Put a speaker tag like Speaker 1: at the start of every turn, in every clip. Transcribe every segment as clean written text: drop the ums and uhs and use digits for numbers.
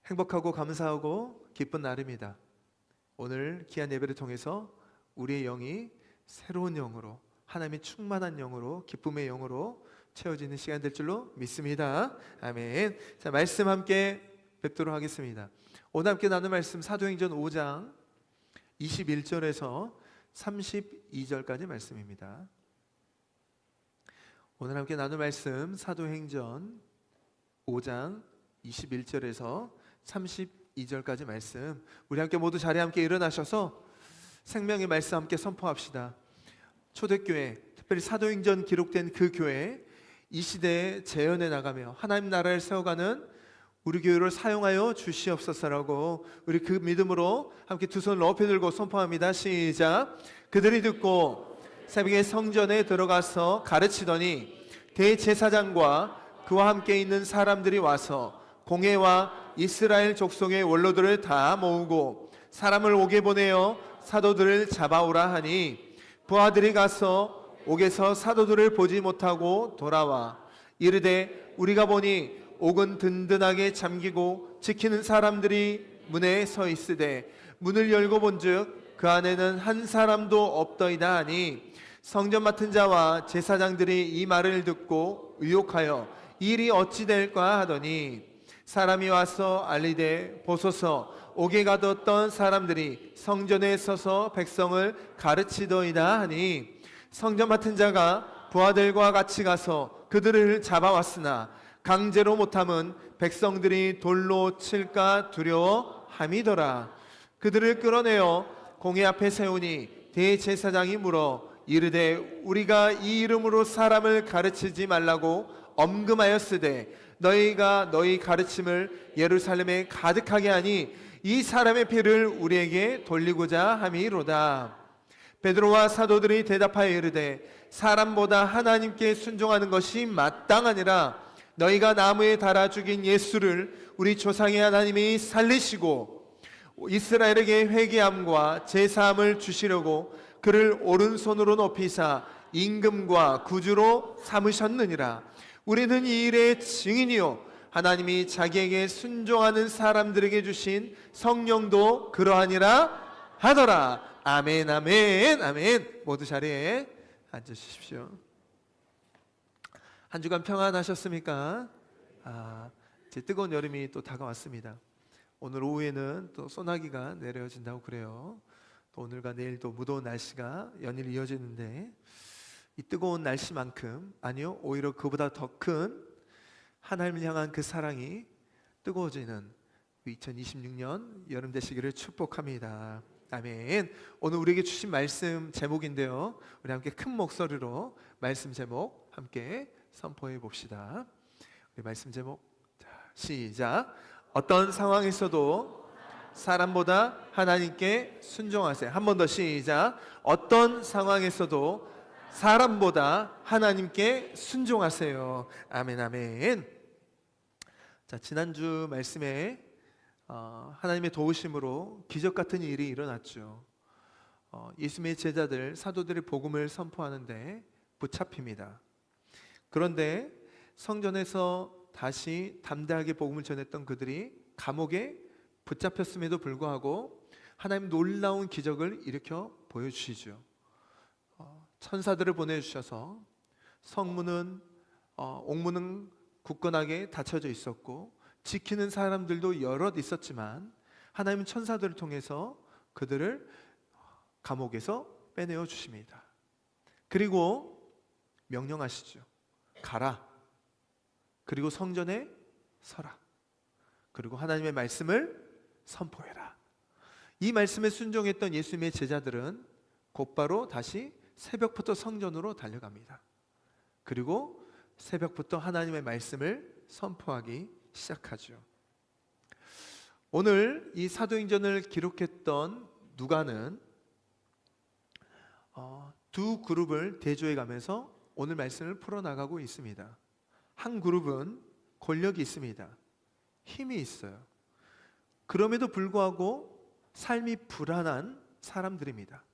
Speaker 1: 행복하고 감사하고 기쁜 날입니다. 오늘 귀한 예배를 통해서 우리의 영이 새로운 영으로, 하나님의 충만한 영으로, 기쁨의 영으로 채워지는 시간 될 줄로 믿습니다. 아멘. 자, 말씀 함께 뵙도록 하겠습니다. 오늘 함께 나눌 말씀 사도행전 5장 21절에서 32절까지 말씀입니다. 오늘 함께 나눌 말씀 사도행전 5장 21절에서 32절까지 말씀, 우리 함께 모두 자리에 함께 일어나셔서 생명의 말씀 함께 선포합시다. 초대교회, 특별히 사도행전 기록된 그 교회, 이 시대에 재현해 나가며 하나님 나라를 세워가는 우리 교회를 사용하여 주시옵소서라고 우리 그 믿음으로 함께 두 손을 높이 들고 선포합니다. 시작. 그들이 듣고 새벽에 성전에 들어가서 가르치더니 대제사장과 그와 함께 있는 사람들이 와서 공회와 이스라엘 족속의 원로들을 다 모으고 사람을 옥에 보내어 사도들을 잡아오라 하니, 부하들이 가서 옥에서 사도들을 보지 못하고 돌아와 이르되 우리가 보니 옥은 든든하게 잠기고 지키는 사람들이 문에 서 있으되 문을 열고 본즉 그 안에는 한 사람도 없더이다 하니, 성전 맡은 자와 제사장들이 이 말을 듣고 의혹하여 이 일이 어찌 될까 하더니, 사람이 와서 알리되 보소서 옥에 가뒀던 사람들이 성전에 서서 백성을 가르치더이다 하니, 성전 맡은 자가 부하들과 같이 가서 그들을 잡아왔으나 강제로 못함은 백성들이 돌로 칠까 두려워함이더라. 그들을 끌어내어 공회 앞에 세우니 대제사장이 물어 이르되 우리가 이 이름으로 사람을 가르치지 말라고 엄금하였으되 너희가 너희 가르침을 예루살렘에 가득하게 하니 이 사람의 피를 우리에게 돌리고자 함이로다. 베드로와 사도들이 대답하여 이르되 사람보다 하나님께 순종하는 것이 마땅하니라. 너희가 나무에 달아 죽인 예수를 우리 조상의 하나님이 살리시고 이스라엘에게 회개함과 제사함을 주시려고 그를 오른손으로 높이사 임금과 구주로 삼으셨느니라. 우리는 이 일의 증인이요 하나님이 자기에게 순종하는 사람들에게 주신 성령도 그러하니라 하더라. 아멘, 아멘, 아멘. 모두 자리에 앉으십시오. 한 주간 평안하셨습니까? 이제 뜨거운 여름이 또 다가왔습니다. 오늘 오후에는 또 소나기가 내려진다고 그래요. 또 오늘과 내일도 무더운 날씨가 연일 이어지는데, 이 뜨거운 날씨만큼, 아니요, 오히려 그보다 더 큰 하나님을 향한 그 사랑이 뜨거워지는 2026년 여름 되시기를 축복합니다. 아멘. 오늘 우리에게 주신 말씀 제목인데요, 우리 함께 큰 목소리로 말씀 제목 함께 선포해 봅시다. 우리 말씀 제목, 자, 시작. 어떤 상황에서도 사람보다 하나님께 순종하세요. 한 번 더 시작. 어떤 상황에서도 사람보다 하나님께 순종하세요. 아멘, 아멘. 자, 지난주 말씀에 하나님의 도우심으로 기적 같은 일이 일어났죠. 예수님의 제자들, 사도들이 복음을 선포하는데 붙잡힙니다. 그런데 성전에서 다시 담대하게 복음을 전했던 그들이 감옥에 붙잡혔음에도 불구하고 하나님 놀라운 기적을 일으켜 보여주시죠. 천사들을 보내주셔서 성문은 옥문은 굳건하게 닫혀져 있었고 지키는 사람들도 여럿 있었지만 하나님은 천사들을 통해서 그들을 감옥에서 빼내어 주십니다. 그리고 명령하시죠. 가라. 그리고 성전에 서라. 그리고 하나님의 말씀을 선포해라. 이 말씀에 순종했던 예수님의 제자들은 곧바로 다시 새벽부터 성전으로 달려갑니다. 그리고 새벽부터 하나님의 말씀을 선포하기 시작하죠. 오늘 이 사도행전을 기록했던 누가는 두 그룹을 대조해 가면서 오늘 말씀을 풀어나가고 있습니다. 한 그룹은 권력이 있습니다. 힘이 있어요. 그럼에도 불구하고 삶이 불안한 사람들입니다.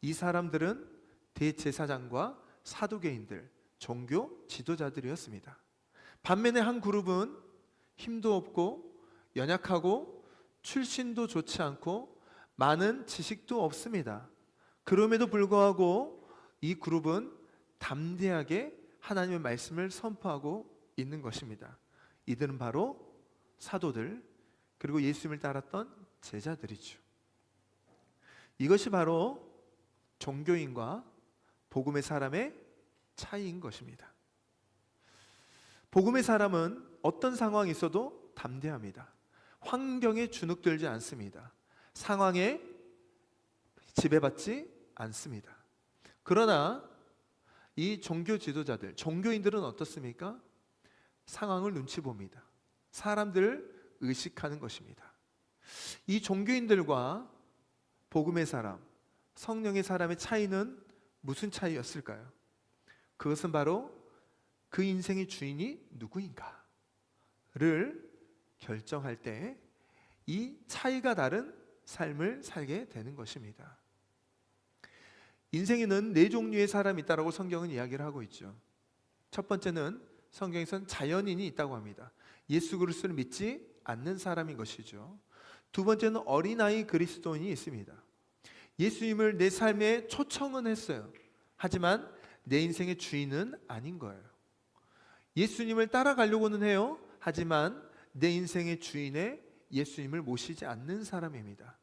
Speaker 1: 이 사람들은 대제사장과 사두개인들, 종교 지도자들이었습니다. 반면에 한 그룹은 힘도 없고 연약하고 출신도 좋지 않고 많은 지식도 없습니다. 그럼에도 불구하고 이 그룹은 담대하게 하나님의 말씀을 선포하고 있는 것입니다. 이들은 바로 사도들, 그리고 예수님을 따랐던 제자들이죠. 이것이 바로 종교인과 복음의 사람의 차이인 것입니다. 복음의 사람은 어떤 상황이 있어도 담대합니다. 환경에 주눅들지 않습니다. 상황에 지배받지 않습니다. 그러나 이 종교 지도자들, 종교인들은 어떻습니까? 상황을 눈치 봅니다. 사람들을 의식하는 것입니다. 이 종교인들과 복음의 사람, 성령의 사람의 차이는 무슨 차이였을까요? 그것은 바로 그 인생의 주인이 누구인가를 결정할 때 이 차이가 다른 삶을 살게 되는 것입니다. 인생에는 네 종류의 사람이 있다고 성경은 이야기를 하고 있죠. 첫 번째는 성경에서는 자연인이 있다고 합니다. 예수 그리스도를 믿지 않는 사람인 것이죠. 두 번째는 어린아이 그리스도인이 있습니다. 예수님을 내 삶에 초청은 했어요. 하지만 내 인생의 주인은 아닌 거예요. 예수님을 따라가려고는 해요. 하지만 내 인생의 주인에 예수님을 모시지 않는 사람입니다.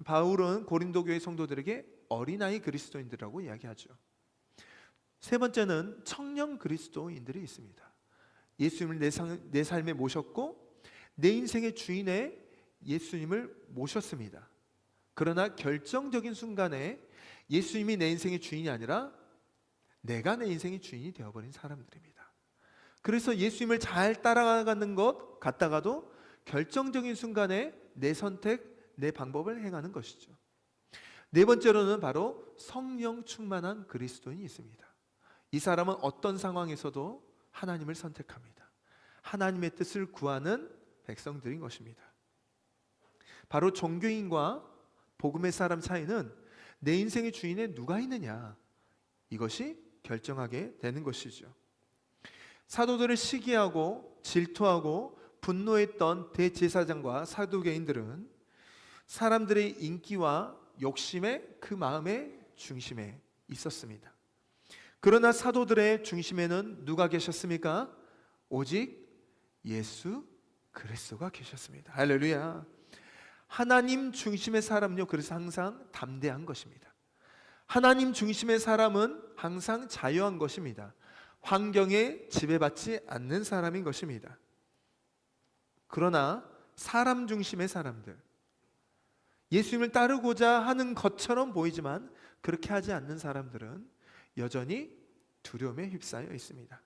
Speaker 1: 바울은 고린도 교회 성도들에게 어린아이 그리스도인들이라고 이야기하죠. 세 번째는 청년 그리스도인들이 있습니다. 예수님을 내 삶에 모셨고 내 인생의 주인에 예수님을 모셨습니다. 그러나 결정적인 순간에 예수님이 내 인생의 주인이 아니라 내가 내 인생의 주인이 되어버린 사람들입니다. 그래서 예수님을 잘 따라가는 것 같다가도 결정적인 순간에 내 선택, 내 방법을 행하는 것이죠. 네 번째로는 바로 성령 충만한 그리스도인이 있습니다. 이 사람은 어떤 상황에서도 하나님을 선택합니다. 하나님의 뜻을 구하는 백성들인 것입니다. 바로 종교인과 복음의 사람 차이는 내 인생의 주인에 누가 있느냐, 이것이 결정하게 되는 것이죠. 사도들을 시기하고 질투하고 분노했던 대제사장과 사두개인들은 사람들의 인기와 욕심의 그 마음의 중심에 있었습니다. 그러나 사도들의 중심에는 누가 계셨습니까? 오직 예수 그리스도가 계셨습니다. 할렐루야. 하나님 중심의 사람은요, 그래서 항상 담대한 것입니다. 하나님 중심의 사람은 항상 자유한 것입니다. 환경에 지배받지 않는 사람인 것입니다. 그러나 사람 중심의 사람들, 예수님을 따르고자 하는 것처럼 보이지만 그렇게 하지 않는 사람들은 여전히 두려움에 휩싸여 있습니다.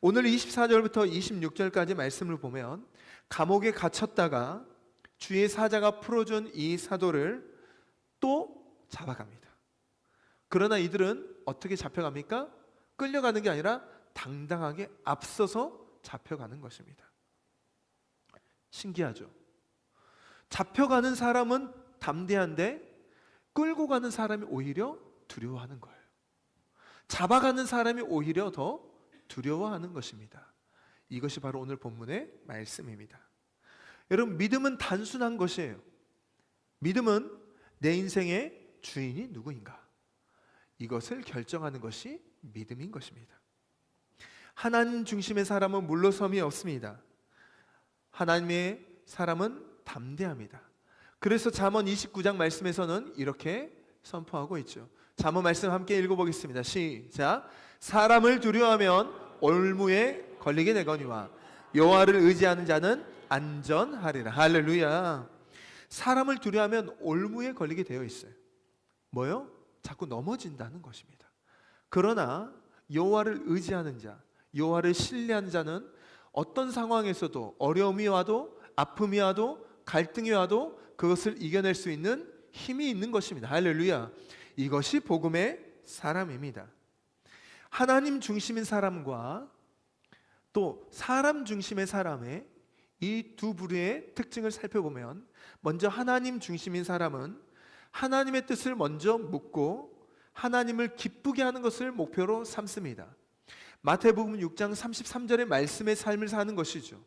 Speaker 1: 오늘 24절부터 26절까지 말씀을 보면 감옥에 갇혔다가 주의 사자가 풀어준 이 사도를 또 잡아갑니다. 그러나 이들은 어떻게 잡혀갑니까? 끌려가는 게 아니라 당당하게 앞서서 잡혀가는 것입니다. 신기하죠? 잡혀가는 사람은 담대한데 끌고 가는 사람이 오히려 두려워하는 거예요. 잡아가는 사람이 오히려 더 두려워하는 것입니다. 이것이 바로 오늘 본문의 말씀입니다. 여러분, 믿음은 단순한 것이에요. 믿음은 내 인생의 주인이 누구인가, 이것을 결정하는 것이 믿음인 것입니다. 하나님 중심의 사람은 물러섬이 없습니다. 하나님의 사람은 담대합니다. 그래서 잠언 29장 말씀에서는 이렇게 선포하고 있죠. 잠언 말씀 함께 읽어보겠습니다. 시작. 사람을 두려워하면 올무에 걸리게 되거니와 여호와를 의지하는 자는 안전하리라. 할렐루야. 사람을 두려워하면 올무에 걸리게 되어 있어요. 뭐요? 자꾸 넘어진다는 것입니다. 그러나 여호와를 의지하는 자, 여호와를 신뢰하는 자는 어떤 상황에서도 어려움이 와도 아픔이 와도 갈등이 와도 그것을 이겨낼 수 있는 힘이 있는 것입니다. 할렐루야. 이것이 복음의 사람입니다. 하나님 중심인 사람과 또 사람 중심의 사람의 이 두 부류의 특징을 살펴보면, 먼저 하나님 중심인 사람은 하나님의 뜻을 먼저 묻고 하나님을 기쁘게 하는 것을 목표로 삼습니다. 마태복음 6장 33절의 말씀의 삶을 사는 것이죠.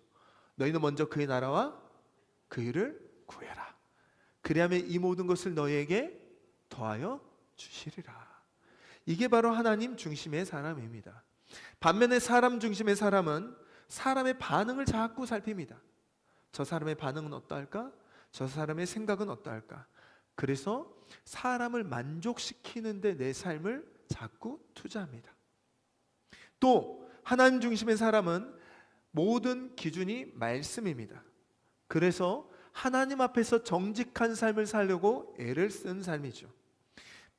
Speaker 1: 너희는 먼저 그의 나라와 그 일을 구해라. 그리하면 이 모든 것을 너희에게 더하여 주시리라. 이게 바로 하나님 중심의 사람입니다. 반면에 사람 중심의 사람은 사람의 반응을 자꾸 살핍니다. 저 사람의 반응은 어떠할까? 저 사람의 생각은 어떠할까? 그래서 사람을 만족시키는데 내 삶을 자꾸 투자합니다. 또 하나님 중심의 사람은 모든 기준이 말씀입니다. 그래서 하나님 앞에서 정직한 삶을 살려고 애를 쓴 삶이죠.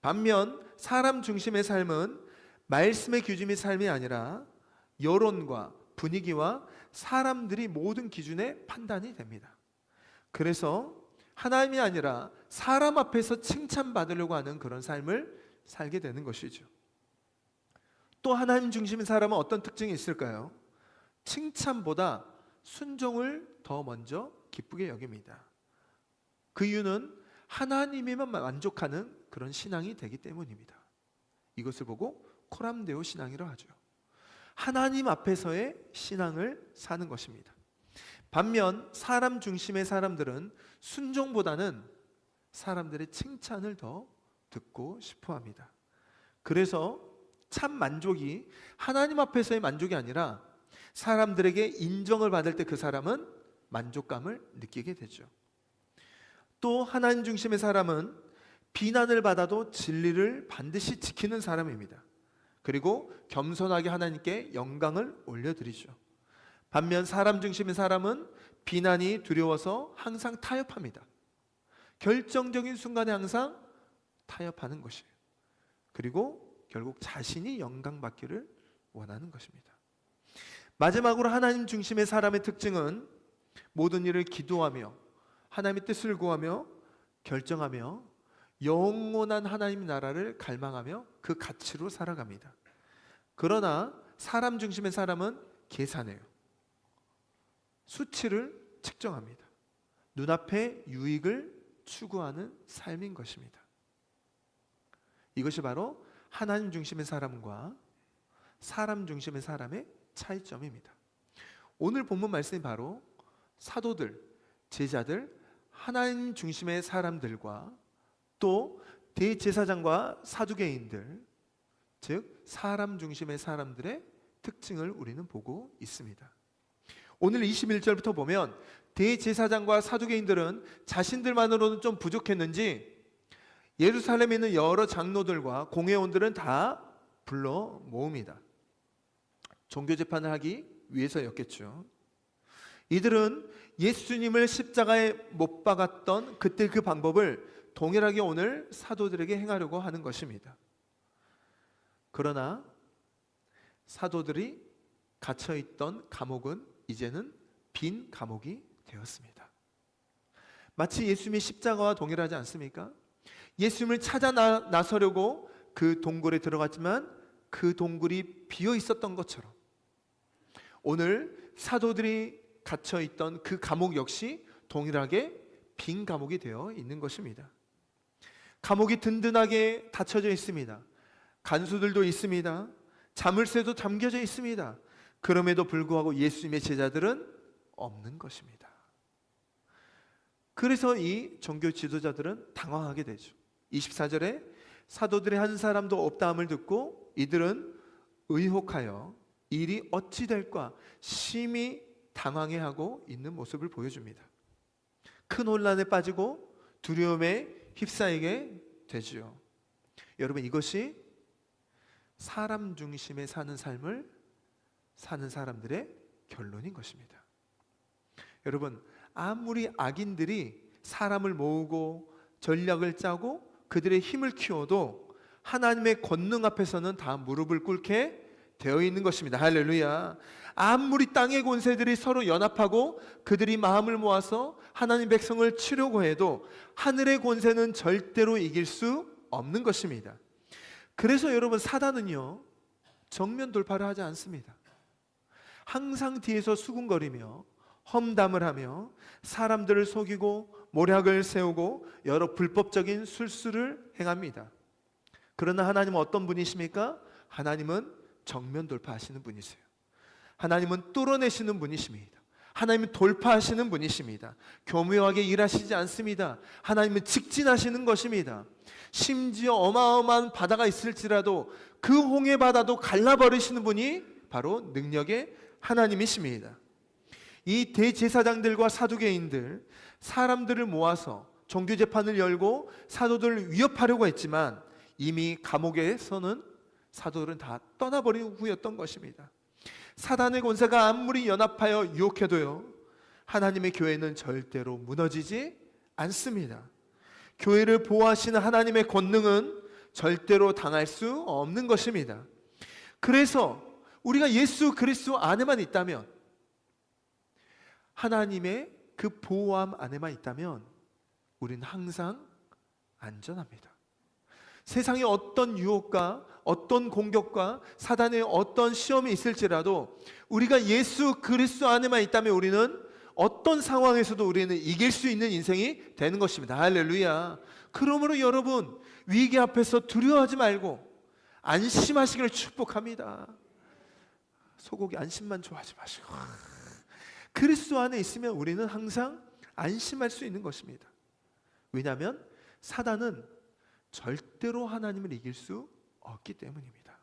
Speaker 1: 반면 사람 중심의 삶은 말씀의 기준이 삶이 아니라 여론과 분위기와 사람들이 모든 기준의 판단이 됩니다. 그래서 하나님이 아니라 사람 앞에서 칭찬받으려고 하는 그런 삶을 살게 되는 것이죠. 또 하나님 중심의 사람은 어떤 특징이 있을까요? 칭찬보다 순종을 더 먼저 기쁘게 여깁니다. 그 이유는 하나님에만 만족하는 그런 신앙이 되기 때문입니다. 이것을 보고 코람데오 신앙이라 하죠. 하나님 앞에서의 신앙을 사는 것입니다. 반면 사람 중심의 사람들은 순종보다는 사람들의 칭찬을 더 듣고 싶어 합니다. 그래서 참 만족이 하나님 앞에서의 만족이 아니라 사람들에게 인정을 받을 때 그 사람은 만족감을 느끼게 되죠. 또 하나님 중심의 사람은 비난을 받아도 진리를 반드시 지키는 사람입니다. 그리고 겸손하게 하나님께 영광을 올려드리죠. 반면 사람 중심의 사람은 비난이 두려워서 항상 타협합니다. 결정적인 순간에 항상 타협하는 것이에요. 그리고 결국 자신이 영광받기를 원하는 것입니다. 마지막으로 하나님 중심의 사람의 특징은 모든 일을 기도하며 하나님의 뜻을 구하며 결정하며 영원한 하나님 나라를 갈망하며 그 가치로 살아갑니다. 그러나 사람 중심의 사람은 계산해요. 수치를 측정합니다. 눈앞의 유익을 추구하는 삶인 것입니다. 이것이 바로 하나님 중심의 사람과 사람 중심의 사람의 차이점입니다. 오늘 본문 말씀이 바로 사도들, 제자들, 하나님 중심의 사람들과 또 대제사장과 사두개인들, 즉 사람 중심의 사람들의 특징을 우리는 보고 있습니다. 오늘 21절부터 보면 대제사장과 사두개인들은 자신들만으로는 좀 부족했는지 예루살렘에 있는 여러 장로들과 공회원들은 다 불러 모읍니다. 종교 재판을 하기 위해서였겠죠. 이들은 예수님을 십자가에 못 박았던 그때 그 방법을 동일하게 오늘 사도들에게 행하려고 하는 것입니다. 그러나 사도들이 갇혀있던 감옥은 이제는 빈 감옥이 되었습니다. 마치 예수님의 십자가와 동일하지 않습니까? 예수님을 찾아 나서려고 그 동굴에 들어갔지만 그 동굴이 비어 있었던 것처럼 오늘 사도들이 갇혀있던 그 감옥 역시 동일하게 빈 감옥이 되어 있는 것입니다. 감옥이 든든하게 닫혀져 있습니다. 간수들도 있습니다. 자물쇠도 잠겨져 있습니다. 그럼에도 불구하고 예수님의 제자들은 없는 것입니다. 그래서 이 종교 지도자들은 당황하게 되죠. 24절에 사도들의 한 사람도 없다함을 듣고 이들은 의혹하여 일이 어찌 될까 심히 당황해하고 있는 모습을 보여줍니다. 큰 혼란에 빠지고 두려움에 휩싸이게 되지요. 여러분, 이것이 사람 중심에 사는 삶을 사는 사람들의 결론인 것입니다. 여러분, 아무리 악인들이 사람을 모으고 전략을 짜고 그들의 힘을 키워도 하나님의 권능 앞에서는 다 무릎을 꿇게 되어 있는 것입니다. 할렐루야. 아무리 땅의 권세들이 서로 연합하고 그들이 마음을 모아서 하나님 백성을 치려고 해도 하늘의 권세는 절대로 이길 수 없는 것입니다. 그래서 여러분, 사단은요 정면 돌파를 하지 않습니다. 항상 뒤에서 수군거리며 험담을 하며 사람들을 속이고 모략을 세우고 여러 불법적인 술수를 행합니다. 그러나 하나님은 어떤 분이십니까? 하나님은 정면 돌파하시는 분이세요. 하나님은 뚫어내시는 분이십니다. 하나님은 돌파하시는 분이십니다. 교묘하게 일하시지 않습니다. 하나님은 직진하시는 것입니다. 심지어 어마어마한 바다가 있을지라도 그 홍해 바다도 갈라버리시는 분이 바로 능력의 하나님이십니다. 이 대제사장들과 사두개인들, 사람들을 모아서 종교재판을 열고 사도들을 위협하려고 했지만 이미 감옥에서는 사도들은 다 떠나버린 후였던 것입니다. 사단의 권세가 아무리 연합하여 유혹해도요, 하나님의 교회는 절대로 무너지지 않습니다. 교회를 보호하시는 하나님의 권능은 절대로 당할 수 없는 것입니다. 그래서 우리가 예수 그리스도 안에만 있다면, 하나님의 그 보호함 안에만 있다면 우리는 항상 안전합니다. 세상에 어떤 유혹과 어떤 공격과 사단의 어떤 시험이 있을지라도 우리가 예수 그리스도 안에만 있다면 우리는 어떤 상황에서도 우리는 이길 수 있는 인생이 되는 것입니다. 할렐루야. 그러므로 여러분, 위기 앞에서 두려워하지 말고 안심하시기를 축복합니다. 소고기 안심만 좋아하지 마시고 그리스도 안에 있으면 우리는 항상 안심할 수 있는 것입니다. 왜냐하면 사단은 절대로 하나님을 이길 수 없기 때문입니다.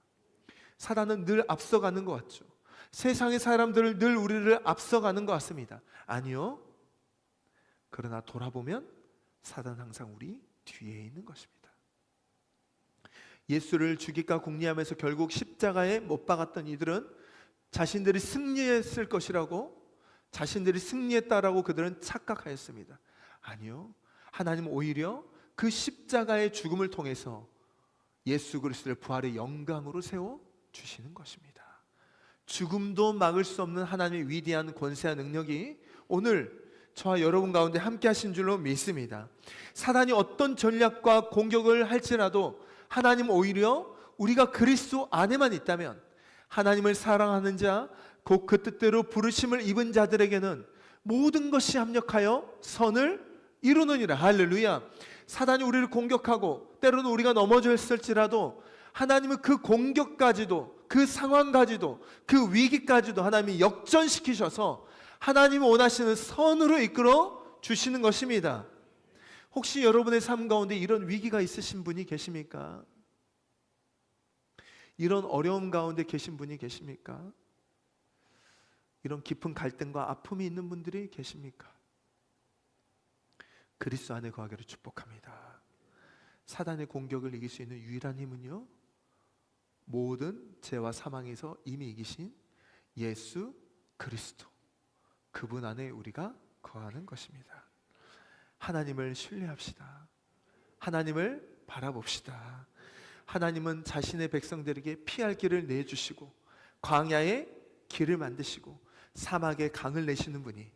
Speaker 1: 사단은 늘 앞서가는 것 같죠. 세상의 사람들을 늘 우리를 앞서가는 것 같습니다. 아니요. 그러나 돌아보면 사단은 항상 우리 뒤에 있는 것입니다. 예수를 죽일까 궁리하면서 결국 십자가에 못 박았던 이들은 자신들이 승리했을 것이라고, 자신들이 승리했다라고 그들은 착각하였습니다. 아니요. 하나님은 오히려 그 십자가의 죽음을 통해서 예수 그리스도를 부활의 영광으로 세워 주시는 것입니다. 죽음도 막을 수 없는 하나님의 위대한 권세와 능력이 오늘 저와 여러분 가운데 함께 하신 줄로 믿습니다. 사단이 어떤 전략과 공격을 할지라도 하나님 오히려 우리가 그리스도 안에만 있다면, 하나님을 사랑하는 자, 곧 그 뜻대로 부르심을 입은 자들에게는 모든 것이 합력하여 선을 이루느니라. 할렐루야. 사단이 우리를 공격하고 때로는 우리가 넘어졌을지라도 하나님은 그 공격까지도, 그 상황까지도, 그 위기까지도 하나님이 역전시키셔서 하나님이 원하시는 선으로 이끌어 주시는 것입니다. 혹시 여러분의 삶 가운데 이런 위기가 있으신 분이 계십니까? 이런 어려움 가운데 계신 분이 계십니까? 이런 깊은 갈등과 아픔이 있는 분들이 계십니까? 그리스도 안에 거하기를 축복합니다. 사단의 공격을 이길 수 있는 유일한 힘은요, 모든 죄와 사망에서 이미 이기신 예수 그리스도, 그분 안에 우리가 거하는 것입니다. 하나님을 신뢰합시다. 하나님을 바라봅시다. 하나님은 자신의 백성들에게 피할 길을 내주시고 광야에 길을 만드시고 사막에 강을 내시는 분이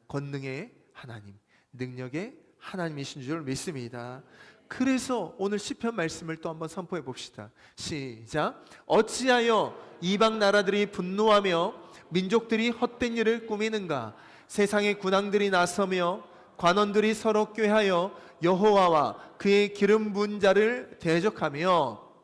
Speaker 1: 권능의 하나님, 능력의 하나님이신 줄 믿습니다. 그래서 오늘 시편 말씀을 또 한번 선포해 봅시다. 시작. 어찌하여 이방 나라들이 분노하며 민족들이 헛된 일을 꾸미는가? 세상의 군왕들이 나서며 관원들이 서로 꾀하여 여호와와 그의 기름 부은 자를 대적하며.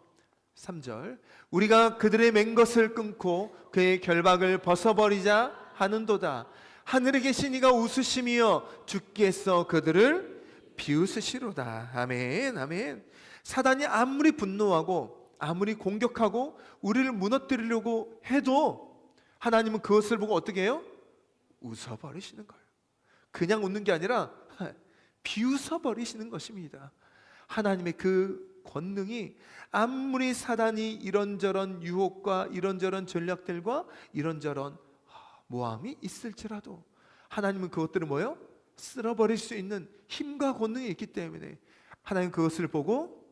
Speaker 1: 3절. 우리가 그들의 맹 것을 끊고 그의 결박을 벗어버리자 하는도다. 하늘에 계신 이가 웃으시며 주께서 그들을 비웃으시로다. 아멘, 아멘. 사단이 아무리 분노하고 아무리 공격하고 우리를 무너뜨리려고 해도 하나님은 그것을 보고 어떻게 해요? 웃어버리시는 거예요. 그냥 웃는 게 아니라 비웃어버리시는 것입니다. 하나님의 그 권능이 아무리 사단이 이런저런 유혹과 이런저런 전략들과 이런저런 모함이 있을지라도 하나님은 그것들을 뭐예요? 쓸어버릴 수 있는 힘과 권능이 있기 때문에 하나님 그것을 보고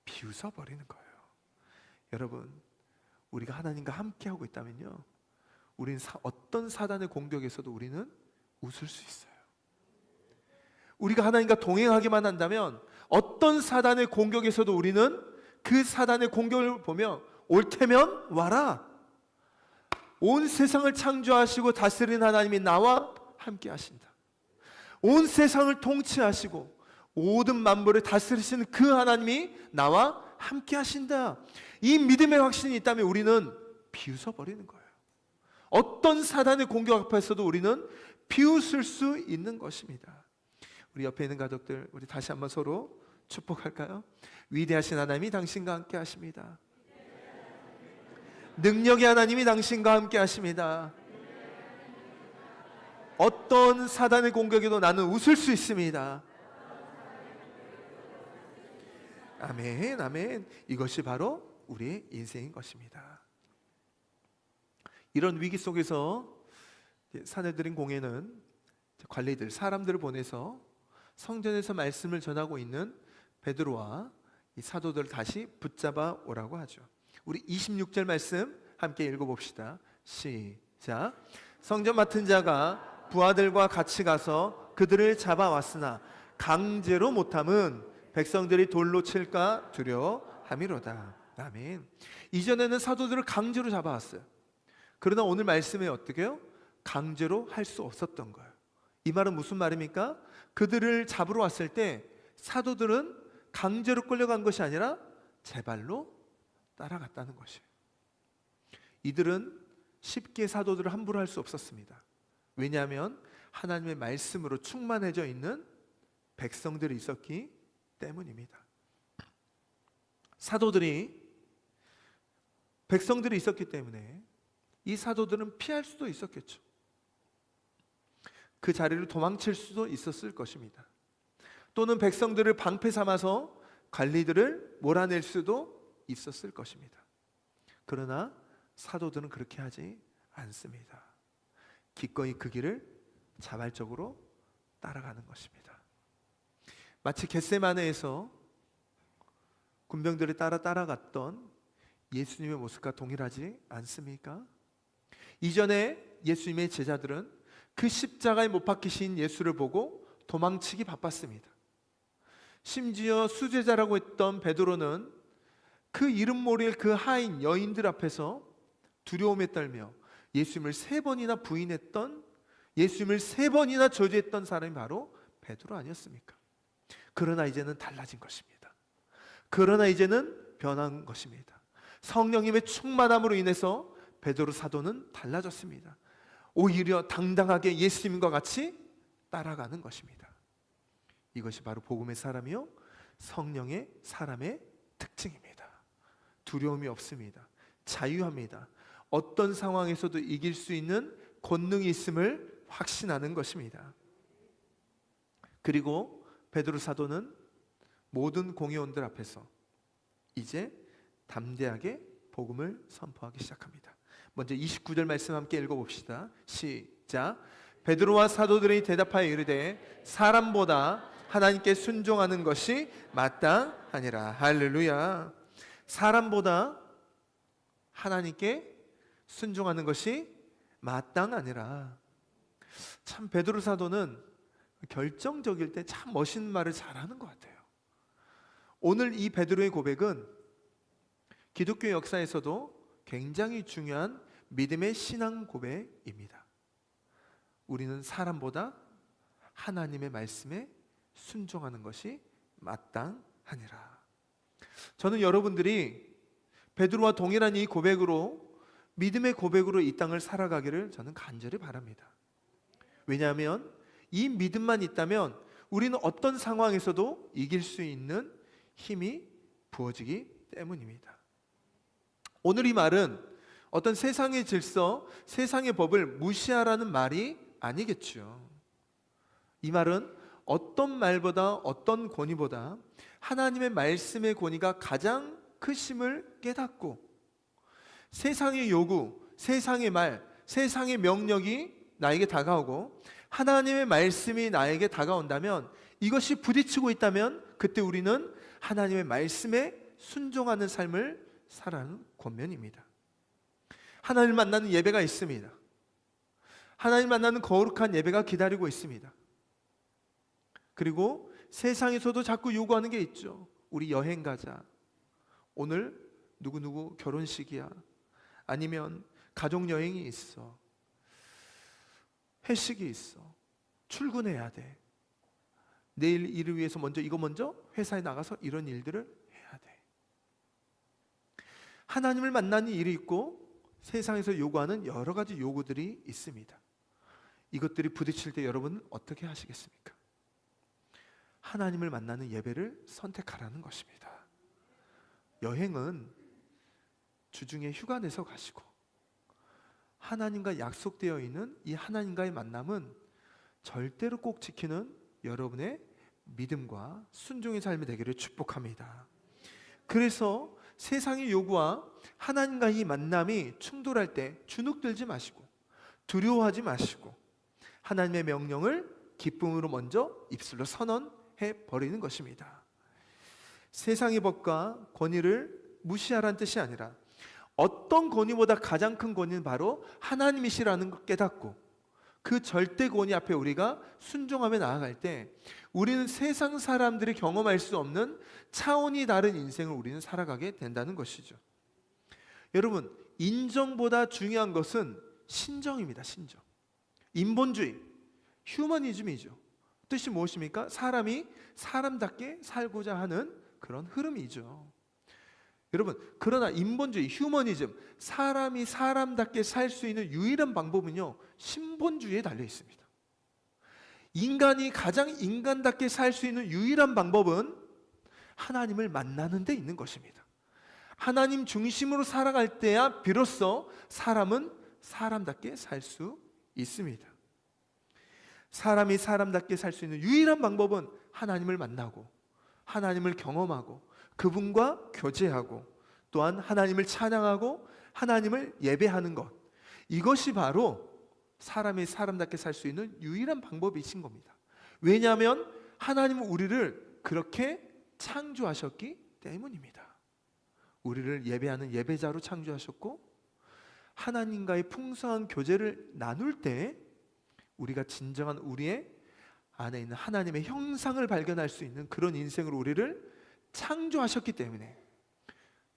Speaker 1: 비웃어버리는 거예요. 여러분, 우리가 하나님과 함께하고 있다면요, 우리는 어떤 사단의 공격에서도 우리는 웃을 수 있어요. 우리가 하나님과 동행하기만 한다면 어떤 사단의 공격에서도 우리는 그 사단의 공격을 보며 옳다면 와라, 온 세상을 창조하시고 다스리는 하나님이 나와 함께 하신다, 온 세상을 통치하시고 모든 만물을 다스리시는 그 하나님이 나와 함께 하신다, 이 믿음의 확신이 있다면 우리는 비웃어버리는 거예요. 어떤 사단의 공격 앞에서도 우리는 비웃을 수 있는 것입니다. 우리 옆에 있는 가족들, 우리 다시 한번 서로 축복할까요? 위대하신 하나님이 당신과 함께 하십니다. 능력의 하나님이 당신과 함께 하십니다. 어떤 사단의 공격에도 나는 웃을 수 있습니다. 아멘, 아멘. 이것이 바로 우리의 인생인 것입니다. 이런 위기 속에서 사내들인 공예는 관리들, 사람들을 보내서 성전에서 말씀을 전하고 있는 베드로와 이 사도들을 다시 붙잡아 오라고 하죠. 우리 26절 말씀 함께 읽어봅시다. 시작. 성전 맡은 자가 부하들과 같이 가서 그들을 잡아왔으나 강제로 못함은 백성들이 돌로 칠까 두려워함이로다. 아멘. 이전에는 사도들을 강제로 잡아왔어요. 그러나 오늘 말씀에 어떻게 해요? 강제로 할 수 없었던 거예요. 이 말은 무슨 말입니까? 그들을 잡으러 왔을 때 사도들은 강제로 끌려간 것이 아니라 제 발로 따라갔다는 것이에요. 이들은 쉽게 사도들을 함부로 할 수 없었습니다. 왜냐하면 하나님의 말씀으로 충만해져 있는 백성들이 있었기 때문입니다. 백성들이 있었기 때문에 이 사도들은 피할 수도 있었겠죠. 그 자리를 도망칠 수도 있었을 것입니다. 또는 백성들을 방패 삼아서 관리들을 몰아낼 수도 있었을 것입니다. 그러나 사도들은 그렇게 하지 않습니다. 기꺼이 그 길을 자발적으로 따라가는 것입니다. 마치 겟세마네에서 군병들이 따라갔던 예수님의 모습과 동일하지 않습니까? 이전에 예수님의 제자들은 그 십자가에 못 박히신 예수를 보고 도망치기 바빴습니다. 심지어 수제자라고 했던 베드로는 그 이름 모를 그 하인 여인들 앞에서 두려움에 떨며 예수님을 3번이나 부인했던, 예수님을 3번이나 저주했던 사람이 바로 베드로 아니었습니까? 그러나 이제는 달라진 것입니다. 그러나 이제는 변한 것입니다. 성령님의 충만함으로 인해서 베드로 사도는 달라졌습니다. 오히려 당당하게 예수님과 같이 따라가는 것입니다. 이것이 바로 복음의 사람이요 성령의 사람의 특징입니다. 두려움이 없습니다. 자유합니다. 어떤 상황에서도 이길 수 있는 권능이 있음을 확신하는 것입니다. 그리고 베드로 사도는 모든 공회원들 앞에서 이제 담대하게 복음을 선포하기 시작합니다. 먼저 29절 말씀 함께 읽어봅시다. 시작. 베드로와 사도들이 대답하여 이르되 사람보다 하나님께 순종하는 것이 마땅하니라. 할렐루야. 사람보다 하나님께 순종하는 것이 마땅하니라. 참 베드로 사도는 결정적일 때 참 멋있는 말을 잘하는 것 같아요. 오늘 이 베드로의 고백은 기독교 역사에서도 굉장히 중요한 믿음의 신앙 고백입니다. 우리는 사람보다 하나님의 말씀에 순종하는 것이 마땅하니라. 저는 여러분들이 베드로와 동일한 이 고백으로, 믿음의 고백으로 이 땅을 살아가기를 저는 간절히 바랍니다. 왜냐하면 이 믿음만 있다면 우리는 어떤 상황에서도 이길 수 있는 힘이 부어지기 때문입니다. 오늘 이 말은 어떤 세상의 질서, 세상의 법을 무시하라는 말이 아니겠죠. 이 말은 어떤 말보다, 어떤 권위보다 하나님의 말씀의 권위가 가장 크심을 깨닫고 세상의 요구, 세상의 말, 세상의 명령이 나에게 다가오고 하나님의 말씀이 나에게 다가온다면, 이것이 부딪히고 있다면 그때 우리는 하나님의 말씀에 순종하는 삶을 살아가는 권면입니다. 하나님을 만나는 예배가 있습니다. 하나님을 만나는 거룩한 예배가 기다리고 있습니다. 그리고 세상에서도 자꾸 요구하는 게 있죠. 우리 여행 가자. 오늘 누구누구 결혼식이야. 아니면 가족여행이 있어. 회식이 있어. 출근해야 돼. 내일 일을 위해서 이거 먼저 회사에 나가서 이런 일들을 해야 돼. 하나님을 만나는 일이 있고 세상에서 요구하는 여러 가지 요구들이 있습니다. 이것들이 부딪힐 때 여러분은 어떻게 하시겠습니까? 하나님을 만나는 예배를 선택하라는 것입니다. 여행은 주중에 휴가 내서 가시고, 하나님과 약속되어 있는 이 하나님과의 만남은 절대로 꼭 지키는 여러분의 믿음과 순종의 삶이 되기를 축복합니다. 그래서 세상의 요구와 하나님과의 이 만남이 충돌할 때 주눅들지 마시고 두려워하지 마시고 하나님의 명령을 기쁨으로 먼저 입술로 선언해 버리는 것입니다. 세상의 법과 권위를 무시하라는 뜻이 아니라 어떤 권위보다 가장 큰 권위는 바로 하나님이시라는 걸 깨닫고 그 절대 권위 앞에 우리가 순종하며 나아갈 때 우리는 세상 사람들이 경험할 수 없는 차원이 다른 인생을 우리는 살아가게 된다는 것이죠. 여러분, 인정보다 중요한 것은 신정입니다. 신정. 인본주의, 휴머니즘이죠. 뜻이 무엇입니까? 사람이 사람답게 살고자 하는 그런 흐름이죠. 여러분, 그러나 인본주의, 휴머니즘, 사람이 사람답게 살 수 있는 유일한 방법은요, 신본주의에 달려 있습니다. 인간이 가장 인간답게 살 수 있는 유일한 방법은 하나님을 만나는 데 있는 것입니다. 하나님 중심으로 살아갈 때야 비로소 사람은 사람답게 살 수 있습니다. 사람이 사람답게 살 수 있는 유일한 방법은 하나님을 만나고 하나님을 경험하고 그분과 교제하고 또한 하나님을 찬양하고 하나님을 예배하는 것, 이것이 바로 사람이 사람답게 살 수 있는 유일한 방법이신 겁니다. 왜냐하면 하나님은 우리를 그렇게 창조하셨기 때문입니다. 우리를 예배하는 예배자로 창조하셨고 하나님과의 풍성한 교제를 나눌 때 우리가 진정한 우리의 안에 있는 하나님의 형상을 발견할 수 있는 그런 인생으로 우리를 창조하셨기 때문에,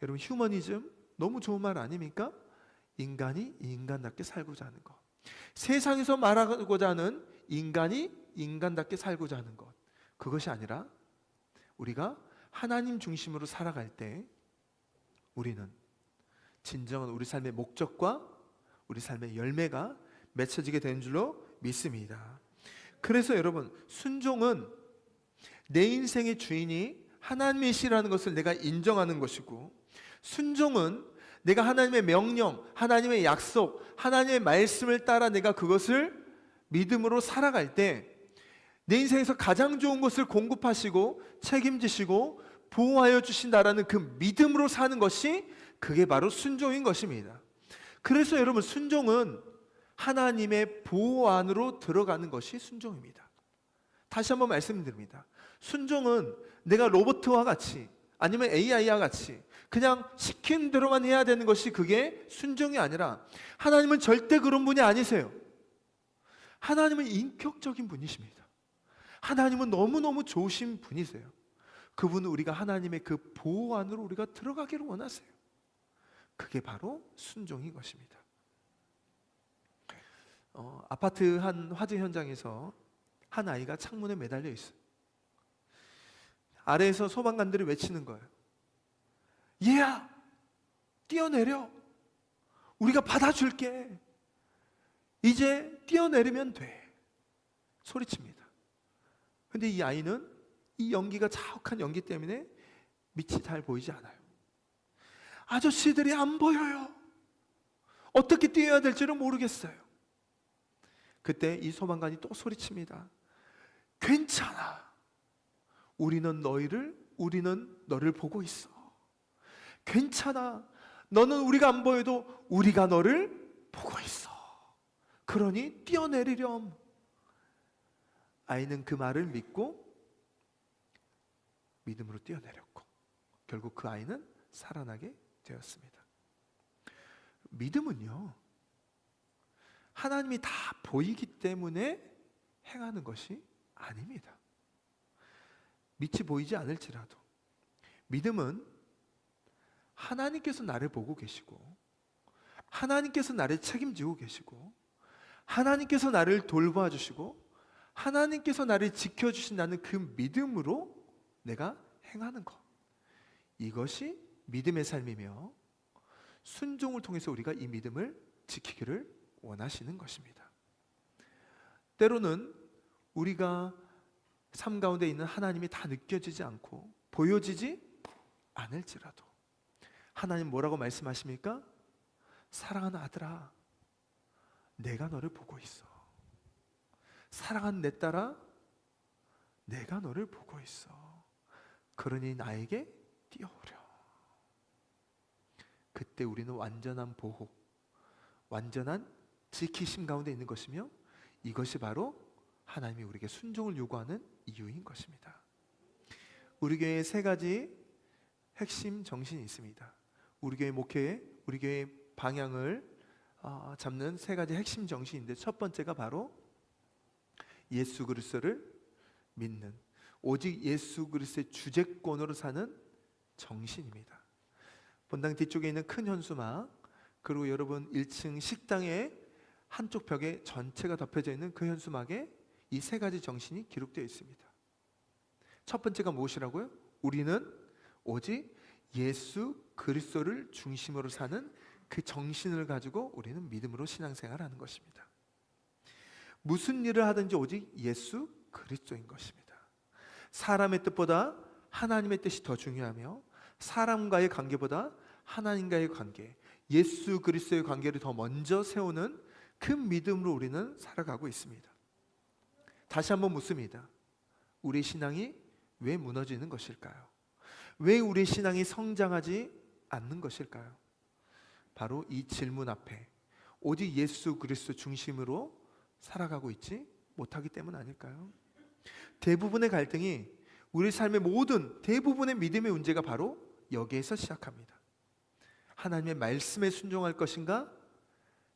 Speaker 1: 여러분, 휴머니즘 너무 좋은 말 아닙니까? 인간이 인간답게 살고자 하는 것, 세상에서 말하고자 하는 인간이 인간답게 살고자 하는 것, 그것이 아니라 우리가 하나님 중심으로 살아갈 때 우리는 진정한 우리 삶의 목적과 우리 삶의 열매가 맺혀지게 되는 줄로 믿습니다. 그래서 여러분, 순종은 내 인생의 주인이 하나님이시라는 것을 내가 인정하는 것이고, 순종은 내가 하나님의 명령, 하나님의 약속, 하나님의 말씀을 따라 내가 그것을 믿음으로 살아갈 때 내 인생에서 가장 좋은 것을 공급하시고 책임지시고 보호하여 주신다라는 그 믿음으로 사는 것이, 그게 바로 순종인 것입니다. 그래서 여러분, 순종은 하나님의 보호 안으로 들어가는 것이 순종입니다. 다시 한번 말씀드립니다. 순종은 내가 로봇과 같이 아니면 AI와 같이 그냥 시킨 대로만 해야 되는 것이 그게 순종이 아니라, 하나님은 절대 그런 분이 아니세요. 하나님은 인격적인 분이십니다. 하나님은 너무너무 좋으신 분이세요. 그분은 우리가 하나님의 그 보호 안으로 우리가 들어가기를 원하세요. 그게 바로 순종인 것입니다. 아파트 한 화재 현장에서 한 아이가 창문에 매달려 있어요. 아래에서 소방관들이 외치는 거예요. 얘야, 뛰어내려. 우리가 받아줄게. 이제 뛰어내리면 돼. 소리칩니다. 근데 이 아이는 이 연기가 자욱한 연기 때문에 밑이 잘 보이지 않아요. 아저씨들이 안 보여요. 어떻게 뛰어야 될지를 모르겠어요. 그때 이 소방관이 또 소리칩니다. 괜찮아. 우리는 너를 보고 있어. 괜찮아. 너는 우리가 안 보여도 우리가 너를 보고 있어. 그러니 뛰어내리렴. 아이는 그 말을 믿고 믿음으로 뛰어내렸고 결국 그 아이는 살아나게 되었습니다. 믿음은요, 하나님이 다 보이기 때문에 행하는 것이 아닙니다. 빛이 보이지 않을지라도 믿음은 하나님께서 나를 보고 계시고 하나님께서 나를 책임지고 계시고 하나님께서 나를 돌봐 주시고 하나님께서 나를 지켜주신다는 그 믿음으로 내가 행하는 것, 이것이 믿음의 삶이며 순종을 통해서 우리가 이 믿음을 지키기를 원하시는 것입니다. 때로는 우리가 삶 가운데 있는 하나님이 다 느껴지지 않고 보여지지 않을지라도 하나님 뭐라고 말씀하십니까? 사랑하는 아들아, 내가 너를 보고 있어. 사랑하는 내 딸아, 내가 너를 보고 있어. 그러니 나에게 뛰어오려. 그때 우리는 완전한 보호, 완전한 지키심 가운데 있는 것이며, 이것이 바로 하나님이 우리에게 순종을 요구하는 이유인 것입니다. 우리 교회에 세 가지 핵심 정신이 있습니다. 우리 교회 목회에, 우리 교회 방향을 잡는 세 가지 핵심 정신인데, 첫 번째가 바로 예수 그리스도를 믿는, 오직 예수 그리스도의 주재권으로 사는 정신입니다. 본당 뒤쪽에 있는 큰 현수막, 그리고 여러분 1층 식당의 한쪽 벽에 전체가 덮여져 있는 그 현수막에 이 세 가지 정신이 기록되어 있습니다. 첫 번째가 무엇이라고요? 우리는 오직 예수 그리스도를 중심으로 사는 그 정신을 가지고 우리는 믿음으로 신앙생활을 하는 것입니다. 무슨 일을 하든지 오직 예수 그리스도인 것입니다. 사람의 뜻보다 하나님의 뜻이 더 중요하며, 사람과의 관계보다 하나님과의 관계, 예수 그리스도의 관계를 더 먼저 세우는 그 믿음으로 우리는 살아가고 있습니다. 다시 한번 묻습니다. 우리 신앙이 왜 무너지는 것일까요? 왜 우리 신앙이 성장하지 않는 것일까요? 바로 이 질문 앞에 오직 예수 그리스도 중심으로 살아가고 있지 못하기 때문 아닐까요? 대부분의 갈등이, 우리 삶의 모든 대부분의 믿음의 문제가 바로 여기에서 시작합니다. 하나님의 말씀에 순종할 것인가?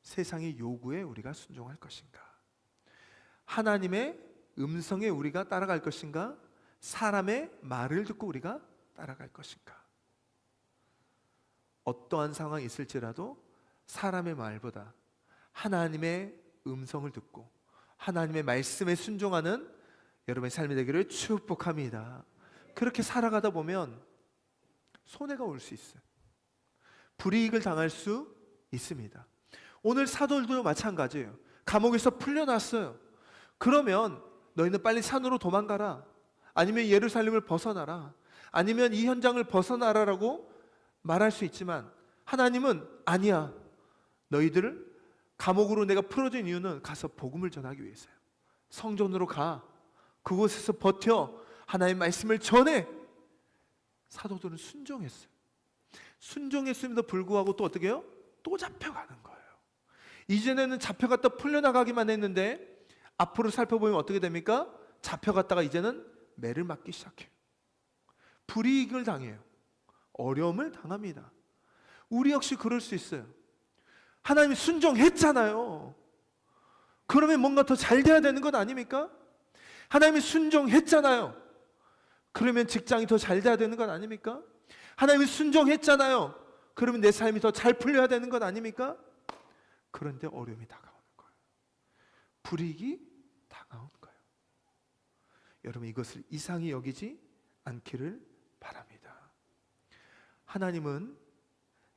Speaker 1: 세상의 요구에 우리가 순종할 것인가? 하나님의 음성에 우리가 따라갈 것인가? 사람의 말을 듣고 우리가 따라갈 것인가? 어떠한 상황이 있을지라도 사람의 말보다 하나님의 음성을 듣고 하나님의 말씀에 순종하는 여러분의 삶이 되기를 축복합니다. 그렇게 살아가다 보면 손해가 올 수 있어요. 불이익을 당할 수 있습니다. 오늘 사도들도 마찬가지예요. 감옥에서 풀려났어요. 그러면 너희는 빨리 산으로 도망가라, 아니면 예루살렘을 벗어나라, 아니면 이 현장을 벗어나라라고 말할 수 있지만, 하나님은 아니야, 너희들을 감옥으로 내가 풀어준 이유는 가서 복음을 전하기 위해서요. 성전으로 가, 그곳에서 버텨, 하나님의 말씀을 전해. 사도들은 순종했어요. 순종했음에도 불구하고 또 어떻게 해요? 또 잡혀가는 거예요. 이전에는 잡혀갔다 풀려나가기만 했는데 앞으로 살펴보면 어떻게 됩니까? 잡혀갔다가 이제는 매를 맞기 시작해요. 불이익을 당해요. 어려움을 당합니다. 우리 역시 그럴 수 있어요. 하나님이 순종했잖아요. 그러면 뭔가 더 잘 돼야 되는 것 아닙니까? 하나님이 순종했잖아요. 그러면 직장이 더 잘 돼야 되는 것 아닙니까? 하나님이 순종했잖아요. 그러면 내 삶이 더 잘 풀려야 되는 것 아닙니까? 그런데 어려움이 다가오는 거예요. 불이익이 다가오는 거예요. 여러분, 이것을 이상히 여기지 않기를 바랍니다. 하나님은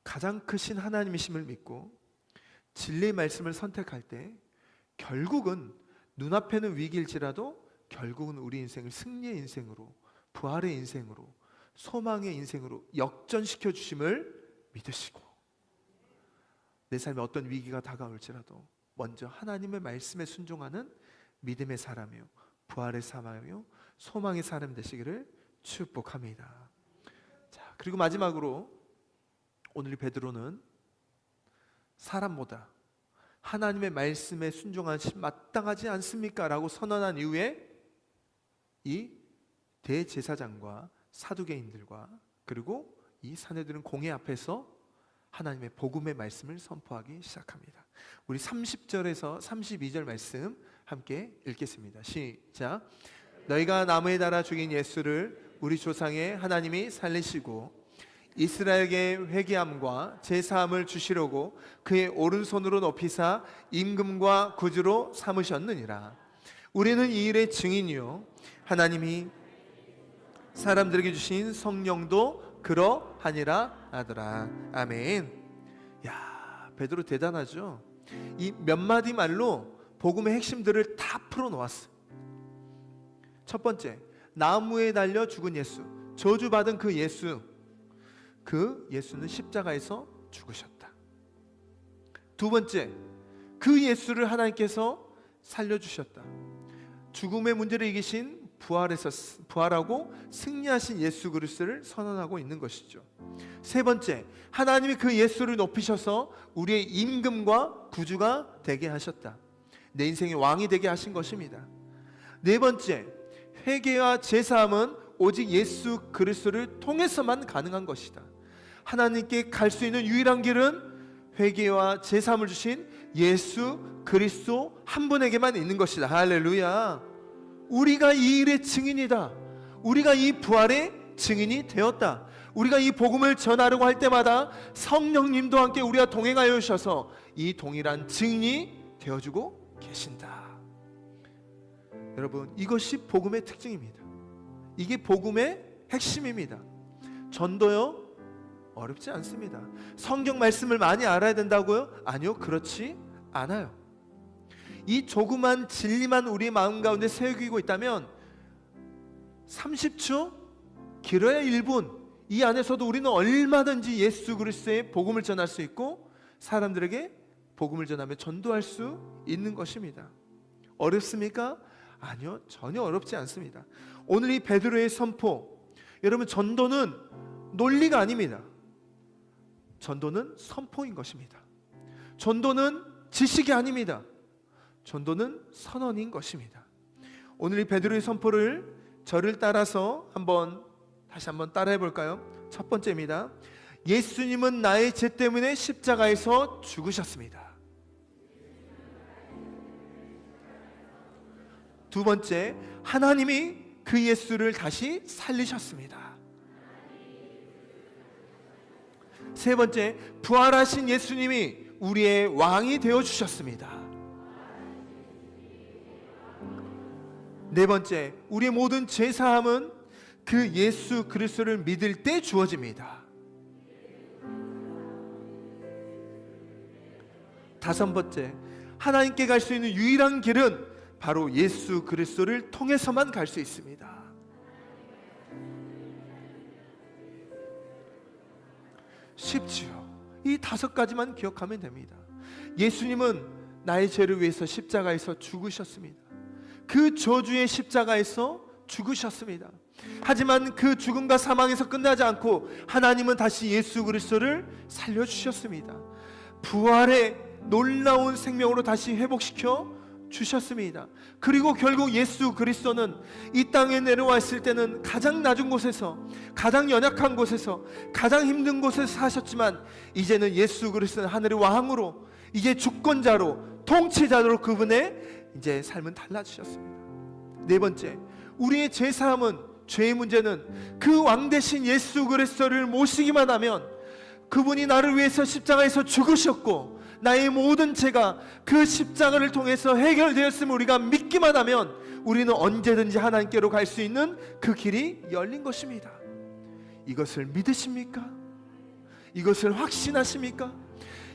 Speaker 1: 가장 크신 하나님이심을 믿고 진리의 말씀을 선택할 때 결국은 눈앞에는 위기일지라도 결국은 우리 인생을 승리의 인생으로, 부활의 인생으로, 소망의 인생으로 역전시켜 주심을 믿으시고, 내 삶에 어떤 위기가 다가올지라도 먼저 하나님의 말씀에 순종하는 믿음의 사람이요, 부활의 사람이요, 소망의 사람 되시기를 축복합니다. 자, 그리고 마지막으로 오늘 베드로는 사람보다 하나님의 말씀에 순종하시 마땅하지 않습니까? 라고 선언한 이후에 이 대제사장과 사두개인들과 그리고 이 사내들은 공회 앞에서 하나님의 복음의 말씀을 선포하기 시작합니다. 우리 30절에서 32절 말씀 함께 읽겠습니다. 시작. 너희가 나무에 달아 죽인 예수를 우리 조상의 하나님이 살리시고 이스라엘에게 회개함과 제사함을 주시려고 그의 오른손으로 높이사 임금과 구주로 삼으셨느니라. 우리는 이 일의 증인이요 하나님이 사람들에게 주신 성령도 그러하니라 하더라. 아멘. 야, 베드로 대단하죠. 이 몇 마디 말로 복음의 핵심들을 다 풀어놓았어요. 첫 번째, 나무에 달려 죽은 예수, 저주받은 그 예수, 그 예수는 십자가에서 죽으셨다. 두 번째, 그 예수를 하나님께서 살려주셨다. 죽음의 문제를 이기신 부활하고 승리하신 예수 그리스도를 선언하고 있는 것이죠. 세 번째, 하나님이 그 예수를 높이셔서 우리의 임금과 구주가 되게 하셨다. 내 인생의 왕이 되게 하신 것입니다. 네 번째, 회개와 제사함은 오직 예수 그리스도를 통해서만 가능한 것이다. 하나님께 갈 수 있는 유일한 길은 회개와 제사함을 주신 예수 그리스도 한 분에게만 있는 것이다. 할렐루야. 우리가 이 일의 증인이다. 우리가 이 부활의 증인이 되었다. 우리가 이 복음을 전하려고 할 때마다 성령님도 함께 우리와 동행하여 주셔서 이 동일한 증인이 되어주고 계신다. 여러분, 이것이 복음의 특징입니다. 이게 복음의 핵심입니다. 전도요, 어렵지 않습니다. 성경 말씀을 많이 알아야 된다고요? 아니요, 그렇지 않아요. 이 조그만 진리만 우리 마음 가운데 새기고 있다면 30초, 길어야 1분, 이 안에서도 우리는 얼마든지 예수 그리스도의 복음을 전할 수 있고 사람들에게 복음을 전하며 전도할 수 있는 것입니다. 어렵습니까? 아니요, 전혀 어렵지 않습니다. 오늘 이 베드로의 선포, 여러분, 전도는 논리가 아닙니다. 전도는 선포인 것입니다. 전도는 지식이 아닙니다. 전도는 선언인 것입니다. 오늘 이 베드로의 선포를 저를 따라서 다시 한번 따라해 볼까요? 첫 번째입니다. 예수님은 나의 죄 때문에 십자가에서 죽으셨습니다. 두 번째, 하나님이 그 예수를 다시 살리셨습니다. 세 번째, 부활하신 예수님이 우리의 왕이 되어주셨습니다. 네 번째, 우리의 모든 죄사함은 그 예수 그리스도를 믿을 때 주어집니다. 다섯 번째, 하나님께 갈 수 있는 유일한 길은 바로 예수 그리스도를 통해서만 갈 수 있습니다. 쉽지요. 이 다섯 가지만 기억하면 됩니다. 예수님은 나의 죄를 위해서 십자가에서 죽으셨습니다. 그 저주의 십자가에서 죽으셨습니다. 하지만 그 죽음과 사망에서 끝나지 않고 하나님은 다시 예수 그리스도를 살려주셨습니다. 부활의 놀라운 생명으로 다시 회복시켜 주셨습니다. 그리고 결국 예수 그리스도는 이 땅에 내려왔을 때는 가장 낮은 곳에서, 가장 연약한 곳에서, 가장 힘든 곳에서 사셨지만 이제는 예수 그리스도는 하늘의 왕으로, 이제 주권자로, 통치자로 그분의 이제 삶은 달라지셨습니다. 네 번째, 우리의 죄사함은, 죄의 문제는 그 왕 대신 예수 그리스도를 모시기만 하면, 그분이 나를 위해서 십자가에서 죽으셨고 나의 모든 죄가 그 십자가를 통해서 해결되었음을 우리가 믿기만 하면 우리는 언제든지 하나님께로 갈 수 있는 그 길이 열린 것입니다. 이것을 믿으십니까? 이것을 확신하십니까?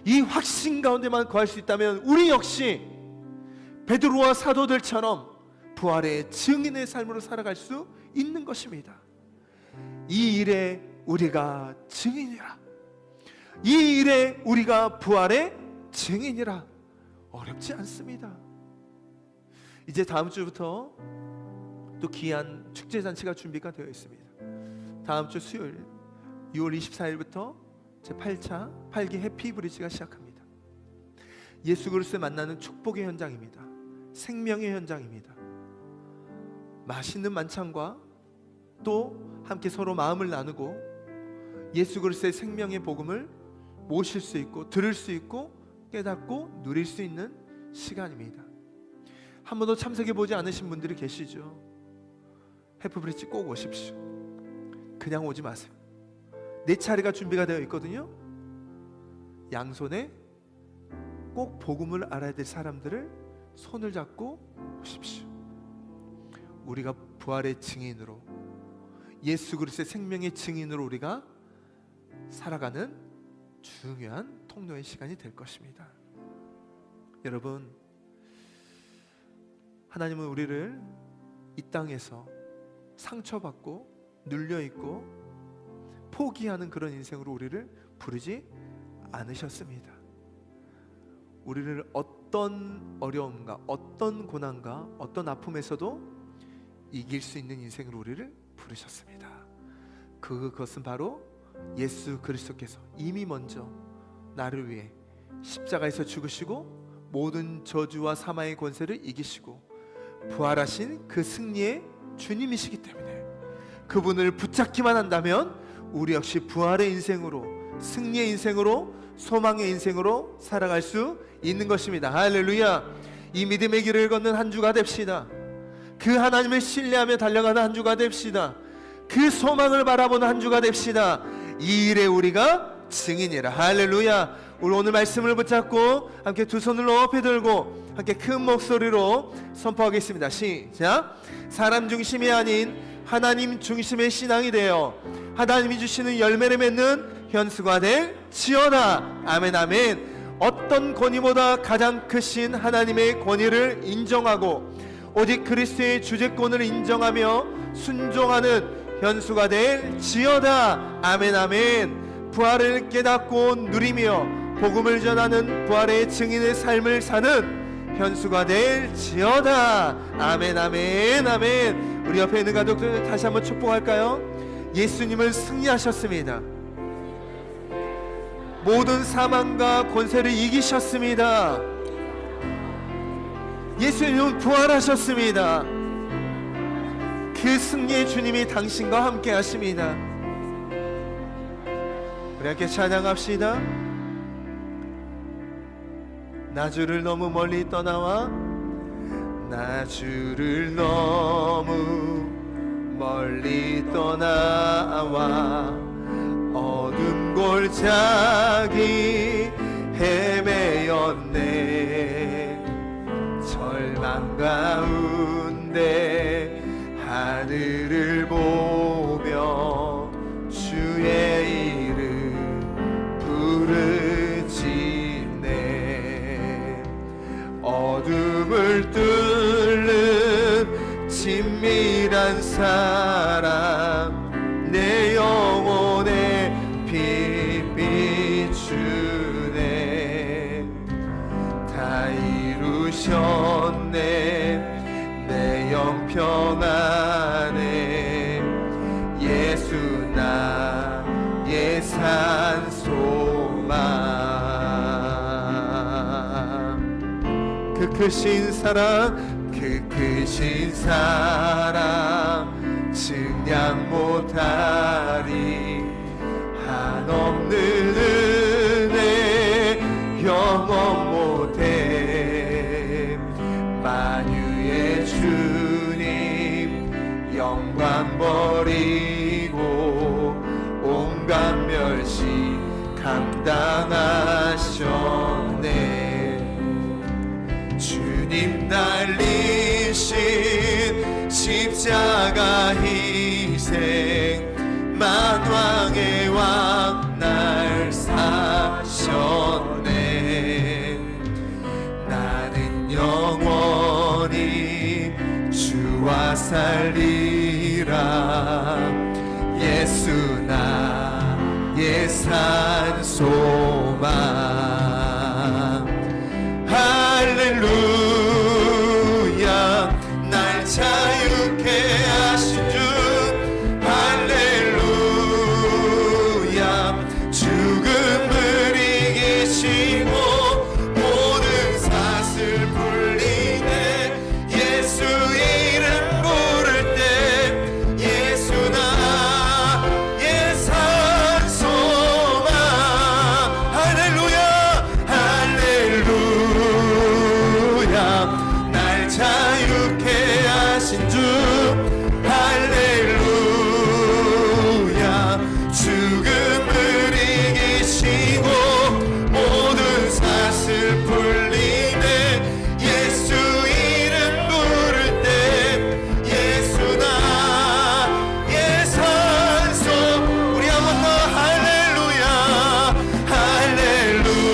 Speaker 1: 이 확신 가운데만 거할 수 있다면 우리 역시 베드로와 사도들처럼 부활의 증인의 삶으로 살아갈 수 있는 것입니다. 이 일에 우리가 증인이라, 이 일에 우리가 부활의 증인이라. 어렵지 않습니다. 이제 다음 주부터 또 귀한 축제잔치가 준비가 되어 있습니다. 다음 주 수요일 6월 24일부터 제8차 8기 해피브리지가 시작합니다. 예수 그리스도를 만나는 축복의 현장입니다. 생명의 현장입니다. 맛있는 만찬과 또 함께 서로 마음을 나누고 예수 그리스도의 생명의 복음을 모실 수 있고 들을 수 있고 깨닫고 누릴 수 있는 시간입니다. 한 번도 참석해 보지 않으신 분들이 계시죠? 해프브리지 꼭 오십시오. 그냥 오지 마세요. 네 차례가 준비가 되어 있거든요. 양손에 꼭 복음을 알아야 될 사람들을 손을 잡고 오십시오. 우리가 부활의 증인으로, 예수 그리스도의 생명의 증인으로 우리가 살아가는 중요한 통로의 시간이 될 것입니다. 여러분, 하나님은 우리를 이 땅에서 상처받고 눌려있고 포기하는 그런 인생으로 우리를 부르지 않으셨습니다. 우리를 어떤 어려움과 어떤 고난과 어떤 아픔에서도 이길 수 있는 인생으로 우리를 부르셨습니다. 그것은 바로 예수 그리스도께서 이미 먼저 나를 위해 십자가에서 죽으시고 모든 저주와 사망의 권세를 이기시고 부활하신 그 승리의 주님이시기 때문에 그분을 붙잡기만 한다면 우리 역시 부활의 인생으로, 승리의 인생으로, 소망의 인생으로 살아갈 수 있는 것입니다. 할렐루야. 이 믿음의 길을 걷는 한 주가 됩시다. 그 하나님을 신뢰하며 달려가는 한 주가 됩시다. 그 소망을 바라보는 한 주가 됩시다. 이 일에 우리가 증인이라. 할렐루야. 우리 오늘 말씀을 붙잡고 함께 두 손을 높이 들고 함께 큰 목소리로 선포하겠습니다. 시작. 사람 중심이 아닌 하나님 중심의 신앙이 되어 하나님이 주시는 열매를 맺는 현수가 될 지어다. 아멘 아멘. 어떤 권위보다 가장 크신 하나님의 권위를 인정하고 오직 그리스도의 주재권을 인정하며 순종하는 현수가 될 지어다. 아멘 아멘. 부활을 깨닫고 누리며 복음을 전하는 부활의 증인의 삶을 사는 현수가 될 지어다. 아멘 아멘 아멘. 우리 옆에 있는 가족들 다시 한번 축복할까요? 예수님은 승리하셨습니다. 모든 사망과 권세를 이기셨습니다. 예수님은 부활하셨습니다. 그 승리의 주님이 당신과 함께 하십니다. 우리 함께 찬양합시다. 나주를 너무 멀리 떠나와 나주를 너무 멀리 떠나와 어두운 골짜기 헤매었네. 절망 가운데 하늘을 보며 주의 이름 부르짖네. 어둠을 뚫는 친밀한 사랑 내 영혼에 빛 비추네. 다 이루셨네. 내 영평 안에 예수 나의 산소망. 그 크신 사랑, 그 크신 사랑 증량 못하리. 한없는 은혜 영원 못해. 만유의 주님 영광 버리고 온갖 멸시 감당하셨네. 주님 달리신 십자가 희생 만왕의 왕 날 사셨네. 나는 영원히 주와 살리라. 예수 나의 산소망. 할렐루야. 날 자유케 하신 주 할렐루야. 죽음을 이기시고 모든 사슬 풀리네. 예수 이름 부를 때 예수 나의 산소망. 할렐루야 할렐루야. 날 자유케 하신 주 할렐루야. 죽음을 이기시고 모든 사슬 풀리네. 예수 이름 부를 때 예수 나의 산소. 우리 한번 더 할렐루야 할렐루야.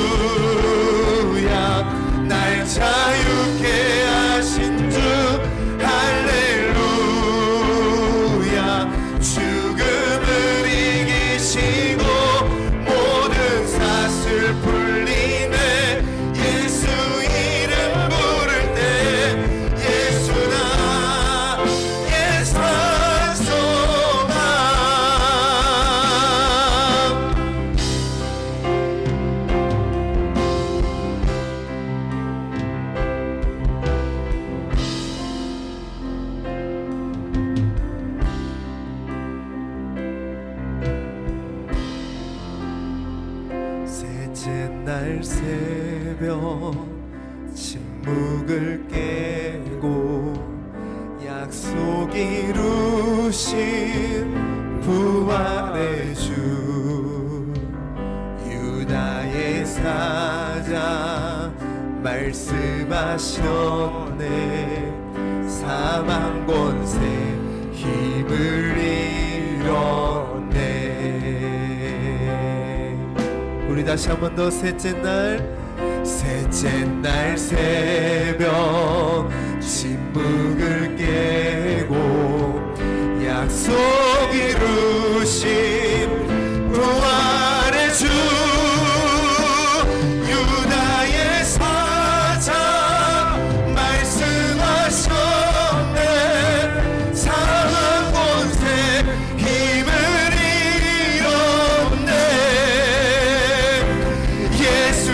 Speaker 1: 날 새벽 침묵을 깨고 약속 이루신 부활의 주 유다의 사자 말씀하셨네. 사망 권세 힘을 잃었네. 우리 다시 한 번 더 셋째 날 새벽 침묵을 깨고 약속 이루신 부활의 주 유다의 사자 말씀하셨네. 사망 권세 힘을 잃었네. 예수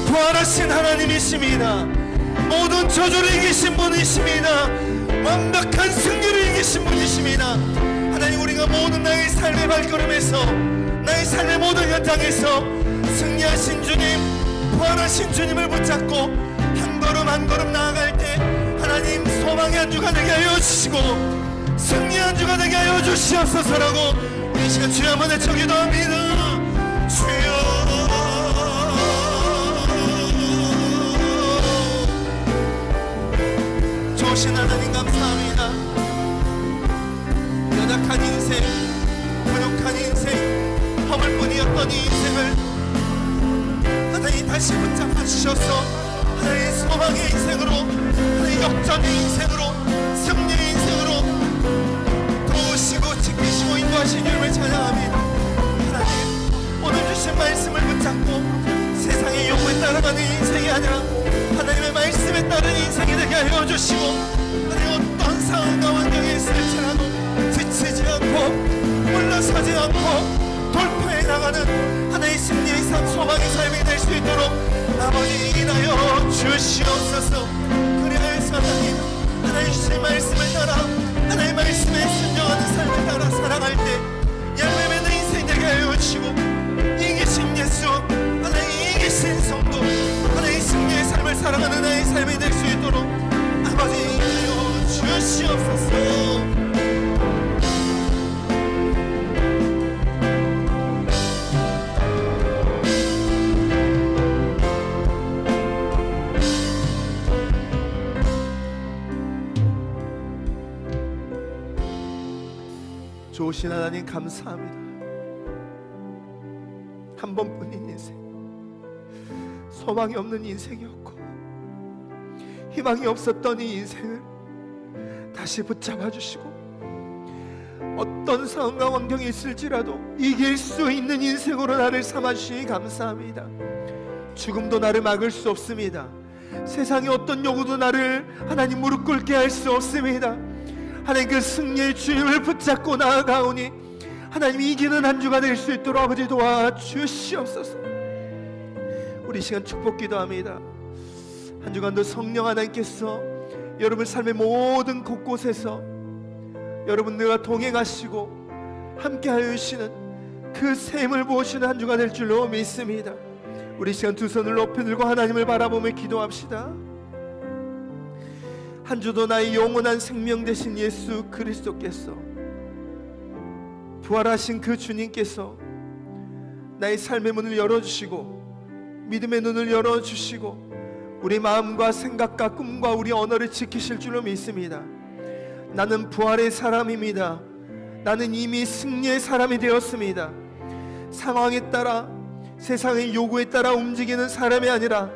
Speaker 1: 부활하신 하나님이십니다. 모든 저주를 이기신 분이십니다. 완벽한 승리를 이기신 분이십니다. 하나님, 우리가 모든 나의 삶의 발걸음에서, 나의 삶의 모든 현장에서 승리하신 주님, 부활하신 주님을 붙잡고 한 걸음 한 걸음 나아갈 때 하나님, 소망의 한 주가 되게 하여 주시고 승리의 한 주가 되게 하여 주시옵소서라고 우리 시간 주여 한번 외쳐 기도합니다. 주여, 좋으신 하나님 감사합니다. 연약한 인생, 부족한 인생, 허물뿐이었던 이 인생을 하나님 다시 붙잡아 주셔서 하나님 소망의 인생으로, 하나님 역전의 인생으로, 승리의 인생으로 도우시고 지키시고 인도하신 이름을 찬양합니다. 하나님, 오늘 주신 말씀을 붙잡고 세상의 욕을 따라가는 인생이 아니라 하나님의 말씀에 따른 인생이 되게 하여 주시고, 하나님 어떤 상황과 환경에 있을지라도 지치지 않고 물러서지 않고 돌파해 나가는 하나의 승리의 삶, 소망의 삶이 될 수 있도록 아버지 인하여 주시옵소서. 그리하여서 하나님 주신 말씀을 따라, 하나님의 말씀에 순종하는 삶을 따라 살아갈 때 열매 맺는 인생 되게 하여 주시고, 이기신 예수, 하나님 이기신 성도, 하나님 승리의 삶을 살아가는 나의 삶이 될 수 있도록 아버지 인하여 주시옵소서. 좋으신 하나님 감사합니다. 한 번뿐인 인생, 소망이 없는 인생이었고 희망이 없었던 이 인생을 다시 붙잡아 주시고, 어떤 상황과 환경이 있을지라도 이길 수 있는 인생으로 나를 삼아주시니 감사합니다. 죽음도 나를 막을 수 없습니다. 세상의 어떤 요구도 나를 하나님 무릎 꿇게 할 수 없습니다. 하나님 그 승리의 주님을 붙잡고 나아가오니 하나님 이기는 한 주가 될 수 있도록 아버지 도와주시옵소서. 우리 시간 축복 기도합니다. 한 주간도 성령 하나님께서 여러분 삶의 모든 곳곳에서 여러분들과 동행하시고 함께하여 주시는 그 샘을 부으시는 한 주가 될 줄로 믿습니다. 우리 시간 두 손을 높이 들고 하나님을 바라보며 기도합시다. 한 주도 나의 영원한 생명 되신 예수 그리스도께서, 부활하신 그 주님께서 나의 삶의 문을 열어주시고 믿음의 눈을 열어주시고 우리 마음과 생각과 꿈과 우리 언어를 지키실 줄로 믿습니다. 나는 부활의 사람입니다. 나는 이미 승리의 사람이 되었습니다. 상황에 따라, 세상의 요구에 따라 움직이는 사람이 아니라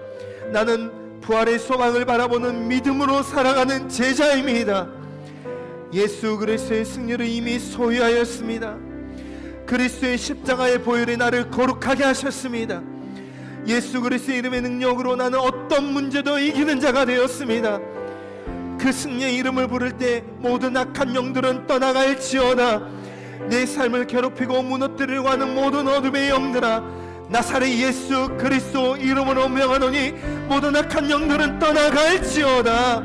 Speaker 1: 나는 부활의 소망을 바라보는 믿음으로 살아가는 제자입니다. 예수 그리스도의 승리를 이미 소유하였습니다. 그리스도의 십자가의 보혈이 나를 거룩하게 하셨습니다. 예수 그리스도의 이름의 능력으로 나는 어떤 문제도 이기는 자가 되었습니다. 그 승리의 이름을 부를 때 모든 악한 영들은 떠나갈지어다. 내 삶을 괴롭히고 무너뜨리려고 하는 모든 어둠의 영들아, 나사렛 예수 그리스도 이름으로 명하노니 모든 악한 영들은 떠나갈지어다.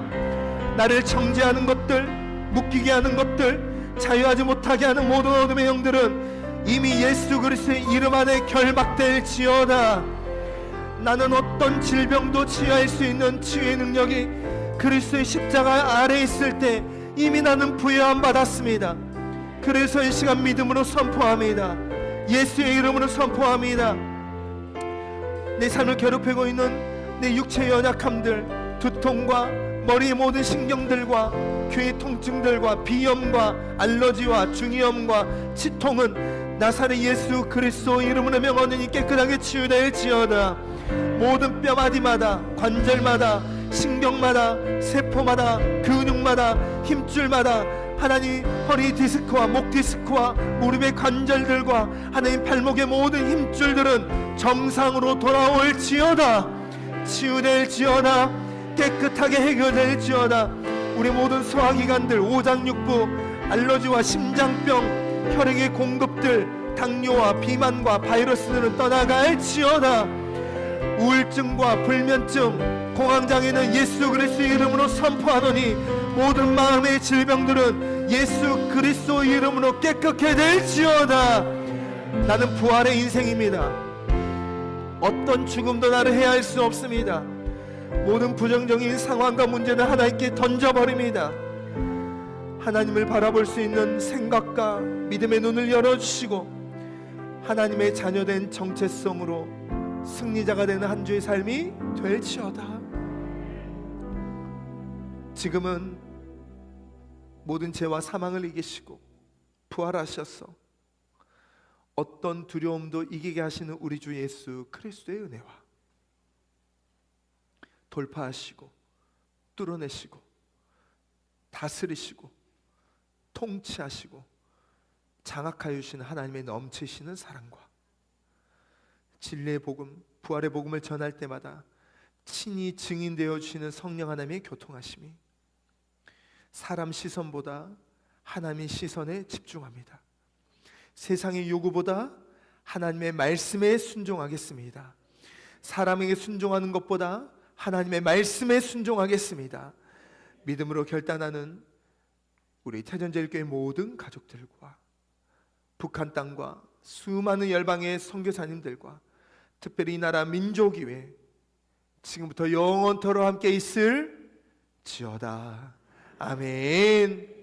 Speaker 1: 나를 정죄하는 것들, 묶이게 하는 것들, 자유하지 못하게 하는 모든 어둠의 영들은 이미 예수 그리스도의 이름 안에 결박될지어다. 나는 어떤 질병도 치유할 수 있는 치유의 능력이 그리스도의 십자가 아래에 있을 때 이미 나는 부여함 받았습니다. 그래서 이 시간 믿음으로 선포합니다. 예수의 이름으로 선포합니다. 내 삶을 괴롭히고 있는 내 육체의 연약함들, 두통과 머리의 모든 신경들과 귀의 통증들과 비염과 알러지와 중이염과 치통은 나사렛 예수 그리스도 이름으로 명하노니 깨끗하게 치유될지어다. 모든 뼈마디마다, 관절마다, 신경마다, 세포마다, 근육마다, 힘줄마다 하나님 허리 디스크와 목 디스크와 무릎의 관절들과 하나님 발목의 모든 힘줄들은 정상으로 돌아올지어다. 치유될지어다. 깨끗하게 해결될지어다. 우리 모든 소화기관들, 오장육부, 알러지와 심장병, 혈액의 공급들, 당뇨와 비만과 바이러스들은 떠나갈지어다. 우울증과 불면증, 공황장애는 예수 그리스도 이름으로 선포하노니 모든 마음의 질병들은 예수 그리스도 이름으로 깨끗게 될지어다. 나는 부활의 인생입니다. 어떤 죽음도 나를 해할 수 없습니다. 모든 부정적인 상황과 문제는 하나님께 던져버립니다. 하나님을 바라볼 수 있는 생각과 믿음의 눈을 열어주시고 하나님의 자녀된 정체성으로 승리자가 되는 한 주의 삶이 될지어다. 지금은 모든 죄와 사망을 이기시고 부활하셔서 어떤 두려움도 이기게 하시는 우리 주 예수 그리스도의 은혜와 돌파하시고 뚫어내시고 다스리시고 통치하시고 장악하여 주시는 하나님의 넘치시는 사랑과 진리의 복음, 부활의 복음을 전할 때마다 친히 증인되어 주시는 성령 하나님의 교통하심이 사람 시선보다 하나님의 시선에 집중합니다. 세상의 요구보다 하나님의 말씀에 순종하겠습니다. 사람에게 순종하는 것보다 하나님의 말씀에 순종하겠습니다. 믿음으로 결단하는 우리 태전제일교회 모든 가족들과 북한 땅과 수많은 열방의 선교사님들과 특별히 이 나라 민족위에 지금부터 영원토록 함께 있을지어다. 아멘.